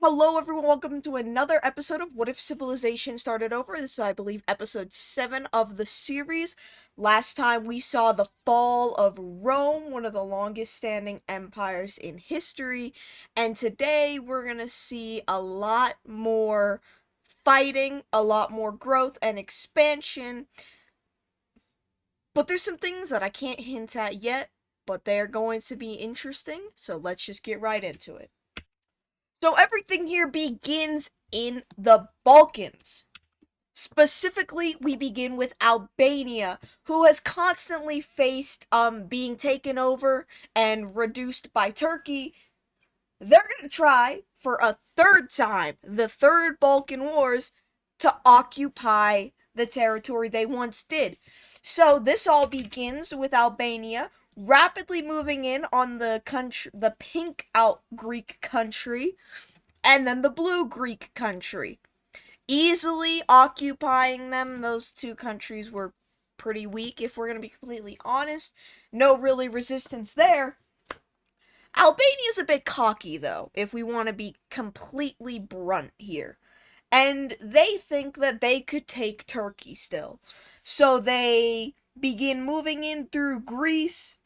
Hello everyone, welcome to another episode of What If Civilization Started Over. This is, I believe, episode 7 of the series. Last time we saw the fall of Rome, one of the longest standing empires in history. And today we're gonna see a lot more fighting, a lot more growth and expansion. But there's some things that I can't hint at yet, but they're going to be interesting. So let's just get right into it. So everything here begins in the Balkans. Specifically, we begin with Albania, who has constantly faced being taken over and reduced by Turkey. They're gonna try for a third time, the Third Balkan Wars, to occupy the territory they once did. So this all begins with Albania rapidly moving in on the pink out Greek country, and then the blue Greek country, easily occupying them. Those two countries were pretty weak, if we're going to be completely honest. No really resistance there. Albania's a bit cocky, though, if we want to be completely blunt here. And they think that they could take Turkey still. So they begin moving in through Greece,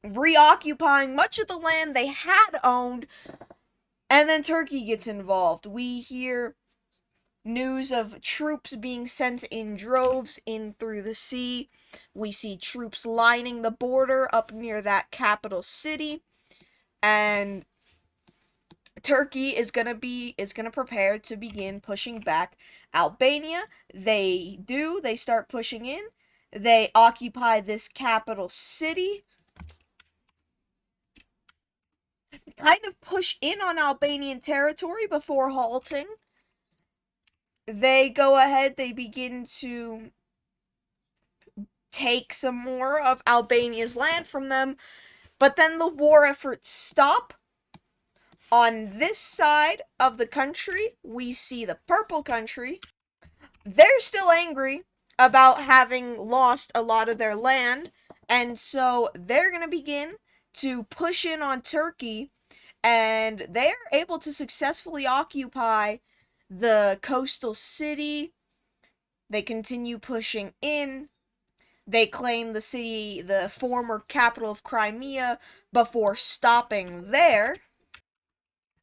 reoccupying much of the land they had owned, and then Turkey gets involved. We hear news of troops being sent in droves in through the sea. We see troops lining the border up near that capital city. And Turkey is gonna prepare to begin pushing back Albania. They start pushing in. They occupy this capital city, kind of push in on Albanian territory before halting. They go ahead, they begin to take some more of Albania's land from them, but then the war efforts stop. On this side of the country, we see the purple country. They're still angry about having lost a lot of their land, and so they're going to begin to push in on Turkey, and they're able to successfully occupy the coastal city. They continue pushing in. They claim the city, the former capital of Crimea, before stopping there.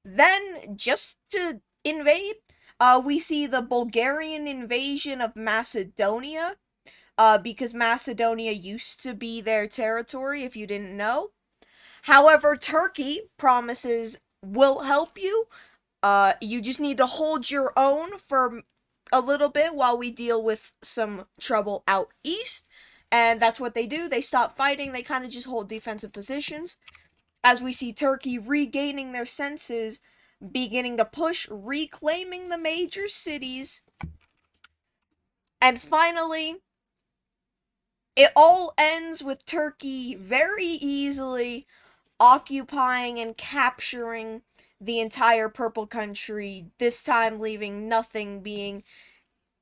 Then, just to invade, we see the Bulgarian invasion of Macedonia, because Macedonia used to be their territory, if you didn't know. However, Turkey promises will help you. You just need to hold your own for a little bit while we deal with some trouble out east. And that's what they do. They stop fighting. They kind of just hold defensive positions. As we see Turkey regaining their senses, beginning to push, reclaiming the major cities. And finally, it all ends with Turkey very easily occupying and capturing the entire purple country, this time leaving nothing being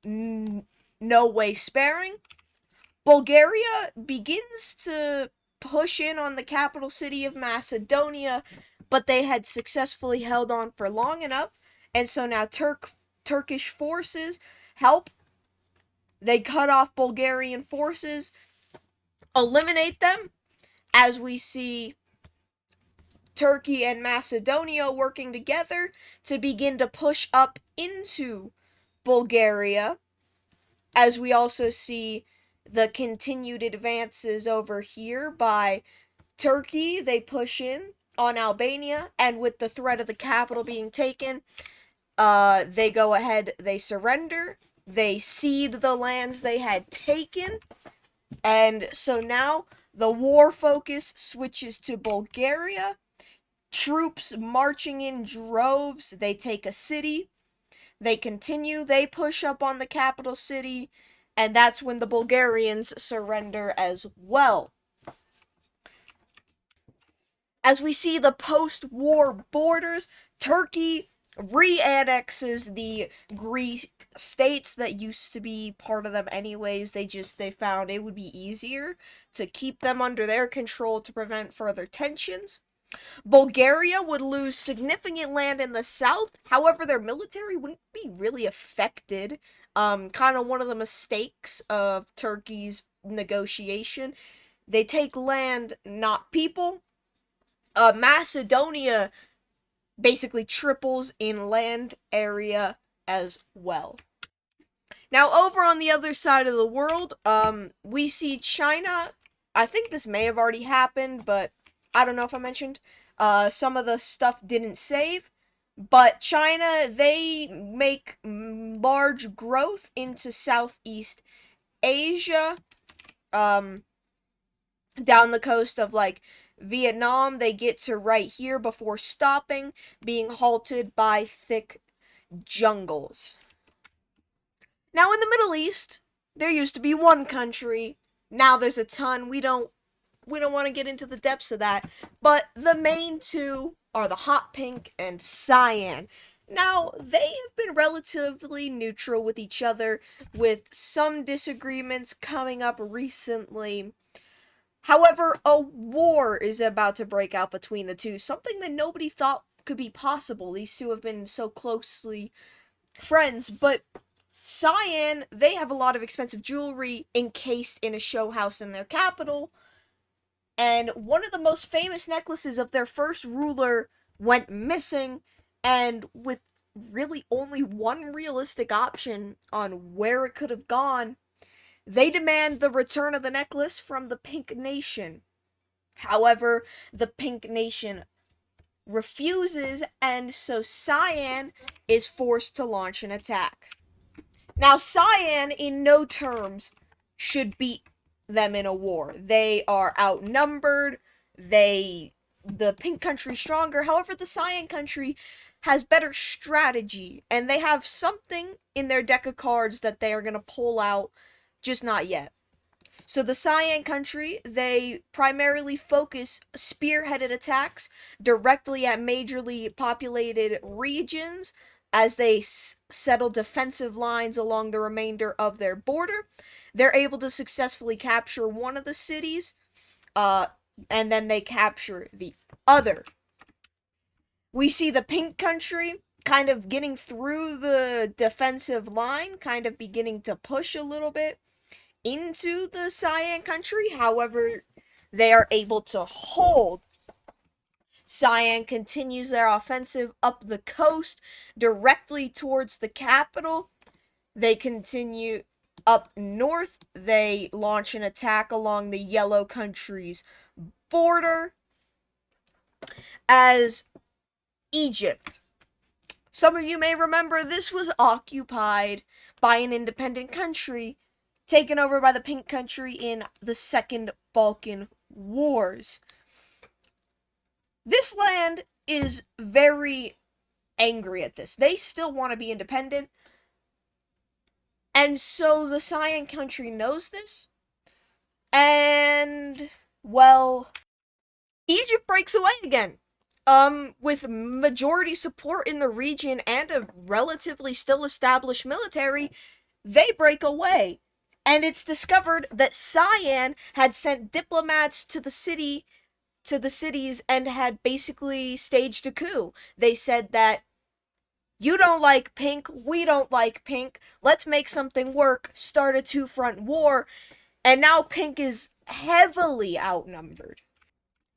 no way sparing. Bulgaria begins to push in on the capital city of Macedonia, but they had successfully held on for long enough, and so now Turkish forces help. They cut off Bulgarian forces, eliminate them, as we see Turkey and Macedonia working together to begin to push up into Bulgaria, as we also see the continued advances over here by Turkey. They push in on Albania, and with the threat of the capital being taken, they go ahead, they surrender, they cede the lands they had taken, and so now the war focus switches to Bulgaria. Troops marching in droves, they take a city, they continue, they push up on the capital city, and that's when the Bulgarians surrender as well. As we see the post-war borders, Turkey re-annexes the Greek states that used to be part of them anyways. They found it would be easier to keep them under their control to prevent further tensions. Bulgaria would lose significant land in the south. However, their military wouldn't be really affected. Kind of one of the mistakes of Turkey's negotiation. They take land, not people. Macedonia basically triples in land area as well. Now, over on the other side of the world, we see China. I think this may have already happened, but I don't know if I mentioned. Some of the stuff didn't save, but China, they make large growth into Southeast Asia, um, down the coast of like Vietnam. They get to right here before stopping, being halted by thick jungles. Now, in the Middle East, there used to be one country. Now there's a ton. We don't want to get into the depths of that. But the main two are the hot pink and cyan. Now, they have been relatively neutral with each other, with some disagreements coming up recently. However, a war is about to break out between the two, something that nobody thought could be possible. These two have been so closely friends, but Cyan, they have a lot of expensive jewelry encased in a show house in their capital, and one of the most famous necklaces of their first ruler went missing, and with really only one realistic option on where it could have gone, they demand the return of the necklace from the Pink Nation. However, the Pink Nation refuses, and so Cyan is forced to launch an attack. Now, Cyan, in no terms, should beat them in a war. They are outnumbered. The Pink Country stronger. However, the Cyan Country has better strategy, and they have something in their deck of cards that they are going to pull out, just not yet. So the Cyan Country, they primarily focus spearheaded attacks directly at majorly populated regions as they settle defensive lines along the remainder of their border. They're able to successfully capture one of the cities, and then they capture the other. We see the Pink Country kind of getting through the defensive line, kind of beginning to push a little bit into the Cyan Country. However, they are able to hold. Cyan continues their offensive up the coast directly towards the capital. They continue up north. They launch an attack along the Yellow Country's border as Egypt. Some of you may remember this was occupied by an independent country taken over by the Pink Country in the Second Balkan Wars. This land is very angry at this. They still want to be independent. And so the Cyan Country knows this. And, well, Egypt breaks away again. With majority support in the region and a relatively still established military, they break away. And it's discovered that Cyan had sent diplomats to the cities and had basically staged a coup. They said that you don't like pink, we don't like pink, let's make something work, start a two-front war, and now pink is heavily outnumbered.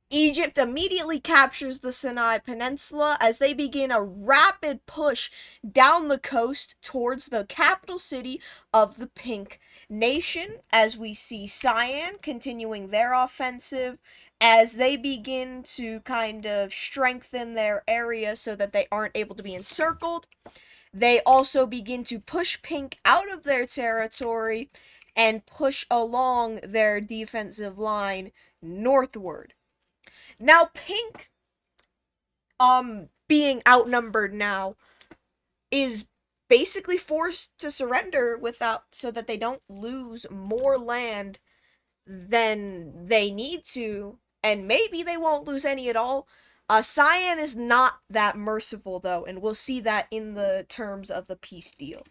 Egypt immediately captures the Sinai Peninsula as they begin a rapid push down the coast towards the capital city of the Pink Nation, as we see Cyan continuing their offensive as they begin to kind of strengthen their area so that they aren't able to be encircled. They also begin to push Pink out of their territory and push along their defensive line northward. Now, Pink, being outnumbered now, is basically forced to surrender so that they don't lose more land than they need to, and maybe they won't lose any at all. Cyan is not that merciful, though, and we'll see that in the terms of the peace deal.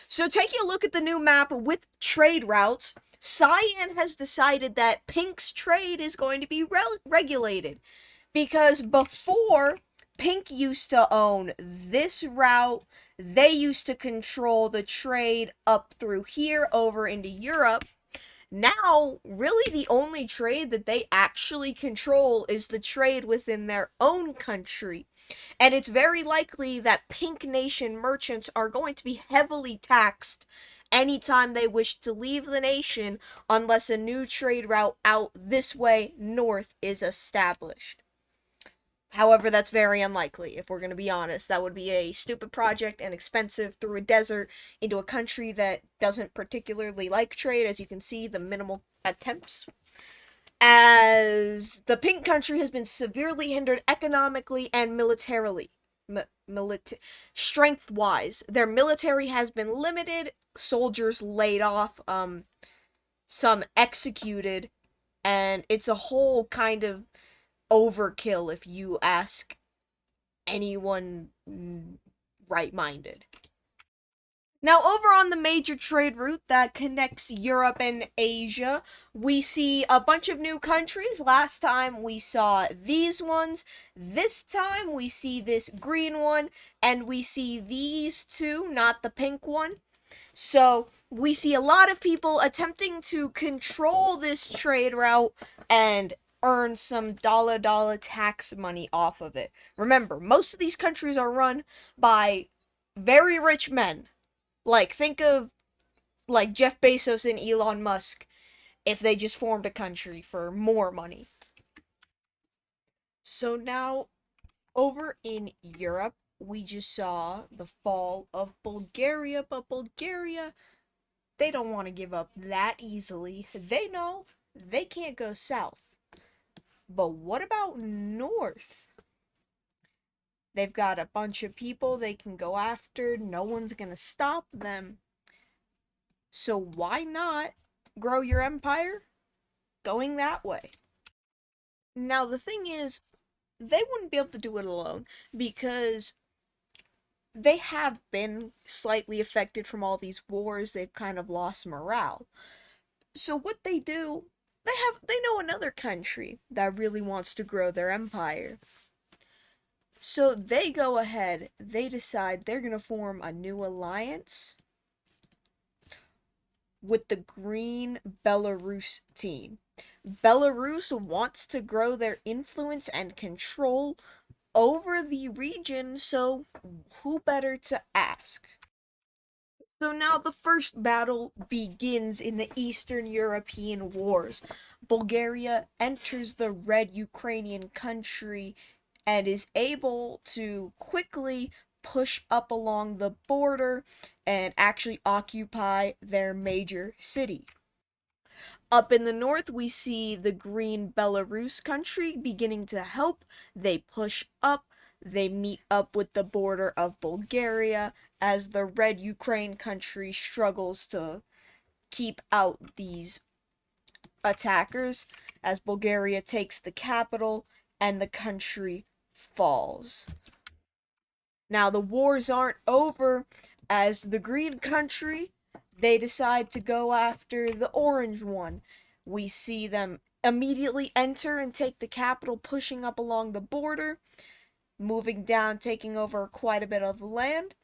So, taking a look at the new map with trade routes, Cyan has decided that Pink's trade is going to be regulated, Because before, Pink used to own this route. They used to control the trade up through here over into Europe. Now, really, the only trade that they actually control is the trade within their own country. And it's very likely that Pink Nation merchants are going to be heavily taxed anytime they wish to leave the nation unless a new trade route out this way north is established. However, that's very unlikely, if we're going to be honest. That would be a stupid project and expensive through a desert into a country that doesn't particularly like trade. As you can see, the minimal attempts. As the Pink Country has been severely hindered economically and militarily. Strength-wise. Their military has been limited, soldiers laid off, some executed, and it's a whole kind of overkill if you ask anyone right-minded. Now, over on the major trade route that connects Europe and Asia, we see a bunch of new countries. Last time we saw these ones. This time we see this green one, and we see these two, not the pink one. So, we see a lot of people attempting to control this trade route and earn some dollar tax money off of it. Remember, most of these countries are run by very rich men. Like, think of, like, Jeff Bezos and Elon Musk if they just formed a country for more money. So now, over in Europe, we just saw the fall of Bulgaria, but Bulgaria, they don't want to give up that easily. They know they can't go south. But what about north? They've got a bunch of people they can go after. No one's gonna stop them. So why not grow your empire going that way? Now, the thing is, they wouldn't be able to do it alone because they have been slightly affected from all these wars. They've kind of lost morale. So what they do, they know another country that really wants to grow their empire. So they go ahead, they decide they're going to form a new alliance with the Green Belarus team. Belarus wants to grow their influence and control over the region, so who better to ask? So now the first battle begins in the Eastern European Wars. Bulgaria enters the Red Ukrainian country and is able to quickly push up along the border and actually occupy their major city. Up in the north, we see the Green Belarus country beginning to help. They push up, they meet up with the border of Bulgaria as the Red Ukraine country struggles to keep out these attackers as Bulgaria takes the capital and the country falls. Now, the wars aren't over as the green country, they decide to go after the orange one. We see them immediately enter and take the capital, pushing up along the border, moving down, taking over quite a bit of land.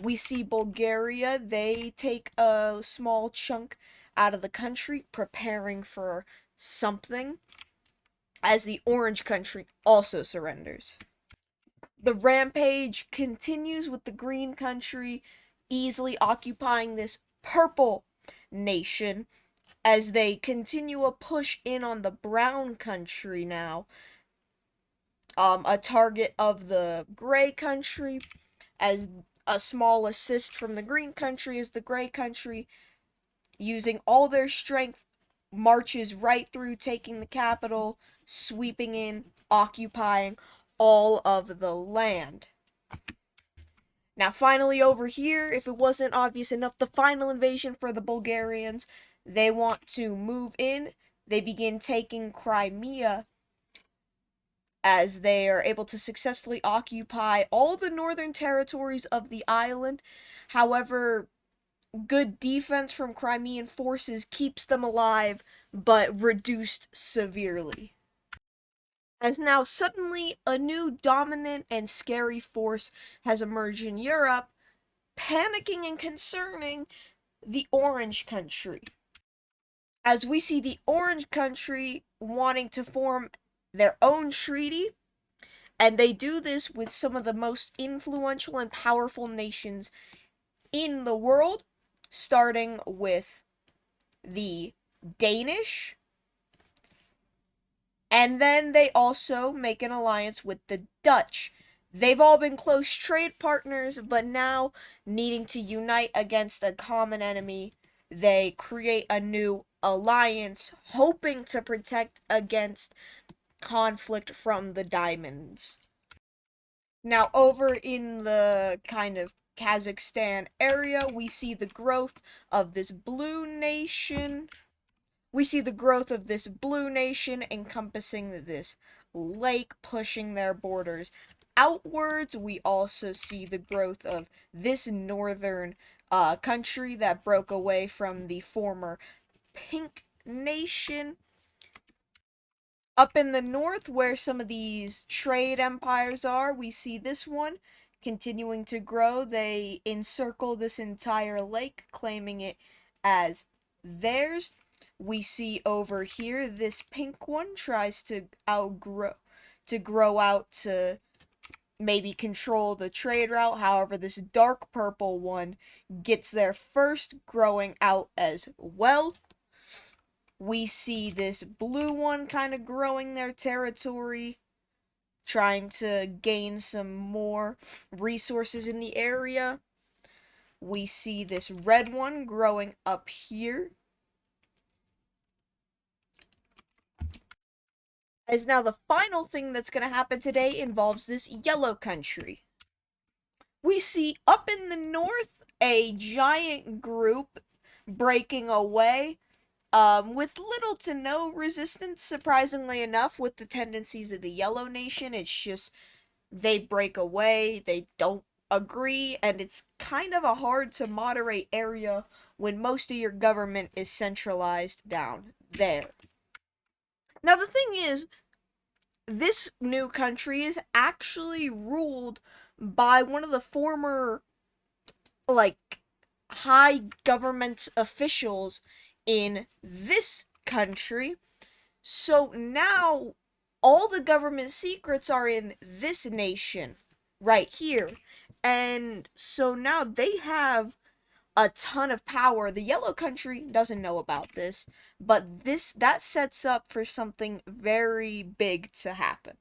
We see Bulgaria, they take a small chunk out of the country, preparing for something, as the orange country also surrenders. The rampage continues with the green country easily occupying this purple nation as they continue a push in on the brown country now. A target of the gray country, as a small assist from the green country as the gray country, using all their strength, marches right through, taking the capital, sweeping in, occupying all of the land. Now, finally, over here, if it wasn't obvious enough, the final invasion for the Bulgarians, they want to move in. They begin taking Crimea as they are able to successfully occupy all the northern territories of the island. However, good defense from Crimean forces keeps them alive, but reduced severely. as now suddenly a new dominant and scary force has emerged in Europe, panicking and concerning the Orange Country. As we see the Orange Country wanting to form their own treaty, and they do this with some of the most influential and powerful nations in the world, starting with the Danish, and then they also make an alliance with the Dutch. They've all been close trade partners, but now needing to unite against a common enemy, they create a new alliance, hoping to protect against conflict from the Diamonds. Now, over in the kind of Kazakhstan area, we see the growth of this blue nation. We see the growth of this blue nation encompassing this lake, pushing their borders outwards. We also see the growth of this northern country that broke away from the former pink nation. Up in the north, where some of these trade empires are, we see this one continuing to grow. They encircle this entire lake, claiming it as theirs. We see over here this pink one tries to grow out to maybe control the trade route. However, this dark purple one gets there first, growing out as well. We see this blue one kind of growing their territory, trying to gain some more resources in the area. We see this red one growing up here. As now the final thing that's going to happen today involves this yellow country. We see up in the north a giant group breaking away with little to no resistance, surprisingly enough, with the tendencies of the Yellow Nation. It's just they break away, they don't agree, and it's kind of a hard to moderate area when most of your government is centralized down there. Now, the thing is, this new country is actually ruled by one of the former, like, high government officials in this country. So now all the government secrets are in this nation right here. And so now they have a ton of power. The yellow country doesn't know about this, but that sets up for something very big to happen.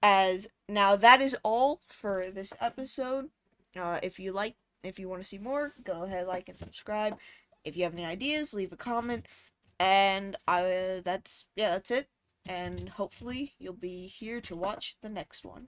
As now that is all for this episode. If you want to see more, go ahead, like and subscribe. If you have any ideas, leave a comment. And that's it. And hopefully you'll be here to watch the next one.